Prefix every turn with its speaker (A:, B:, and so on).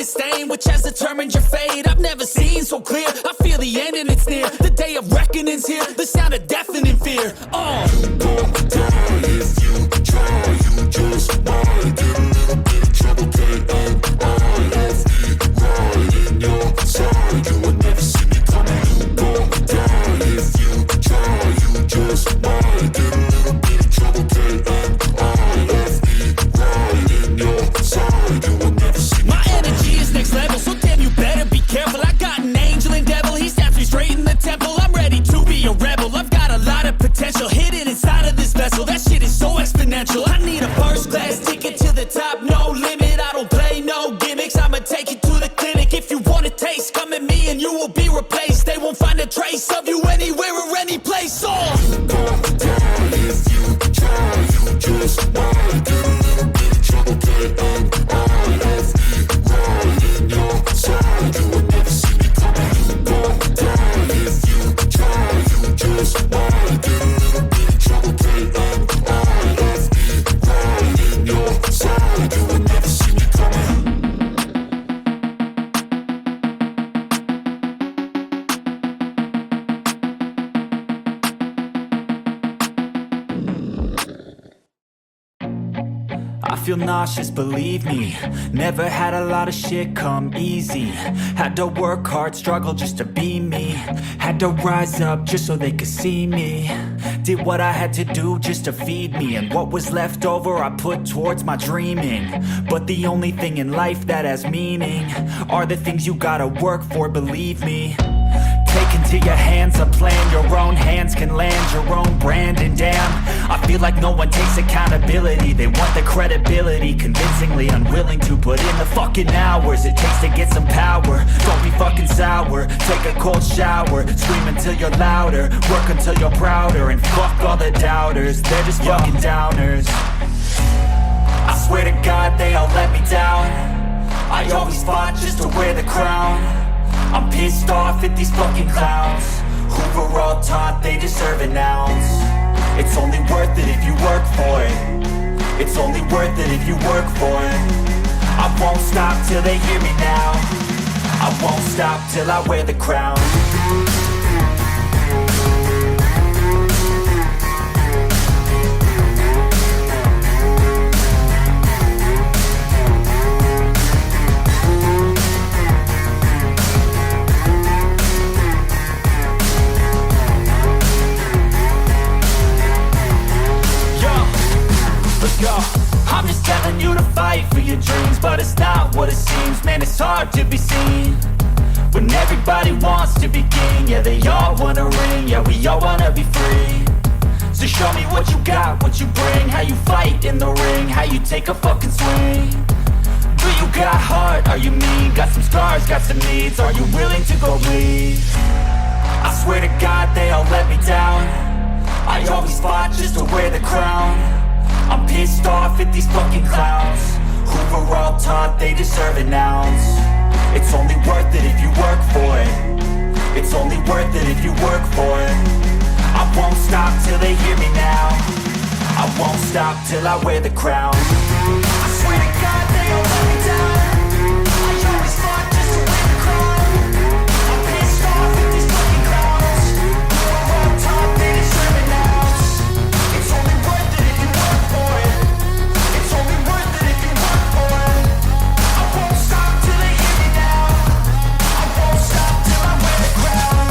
A: a stain which has determined your fate. I've never seen so clear, I feel the end and it's near. The day of reckoning's here, the sound of deafening fear.
B: You gon' die if you try, you just might get a little bit of trouble, K-N-I-F-E, right in your side, you will never see me coming. You gon' die if you try, you just might get a little bit of trouble, K-N-I-F-E, right in your side, you will never see me
A: My
B: coming.
A: energy is next level, so damn you better be careful. I got an angel and devil, he snaps me straight in the temple. I'm ready to be a rebel, I've got a lot of potential hidden inside of this vessel. That shit is so exponential. I need a first class ticket to the top, no limit. I don't play no gimmicks, I'ma take you to the clinic. If you want a taste, come at me and you will be replaced. They won't find a trace of you anywhere or any place.
B: You gon' die if you try, you just might get a little bit of trouble, K-N-I-F-E, right in your side, you will never see me coming. You gon' die if you try, you just might get a little bit of trouble, K-N-I-F-E, right in your side, you will never see me coming.
A: I feel nauseous, believe me. Never had a lot of shit come easy. Had to work hard, struggle just to be me. Had to rise up just so they could see me. Did what I had to do just to feed me. And what was left over I put towards my dreaming. But the only thing in life that has meaning are the things you gotta work for, believe me. Take into your hands a plan, your own hands can land your own brand. And damn, I feel like no one takes accountability. They want the credibility, convincingly unwilling to put in the fucking hours it takes to get some power. Don't be fucking sour, take a cold shower. Scream until you're louder, work until you're prouder. And fuck all the doubters, they're just fucking downers. I swear to God they all let me down. I always fought just to wear the crown. I'm pissed off at these fucking clowns who were all taught they deserve an ounce. It's only worth it if you work for it. It's only worth it if you work for it. I won't stop till they hear me now. I won't stop till I wear the crown. I'm just telling you to fight for your dreams, but it's not what it seems. Man, it's hard to be seen when everybody wants to be king. Yeah, they all wanna ring, yeah, we all wanna be free. So show me what you got, what you bring, how you fight in the ring, how you take a fucking swing. Do you got heart, are you mean? Got some scars, got some needs, are you willing to go bleed? I swear to God they all let me down. I always fought just to wear the crown. I'm pissed off at these fucking clowns who were all taught they deserve an ounce. It's only worth it if you work for it. It's only worth it if you work for it. I won't stop till they hear me now. I won't stop till I wear the crown. I swear to God they all let me down. I always fought just to wear the crown. I'm pissed off at these fucking clowns who were all taught they deserve an ounce. It's only worth it if you work for it. It's only worth it if you work for it. I won't stop till they hear me now. I won't stop till I wear the crown.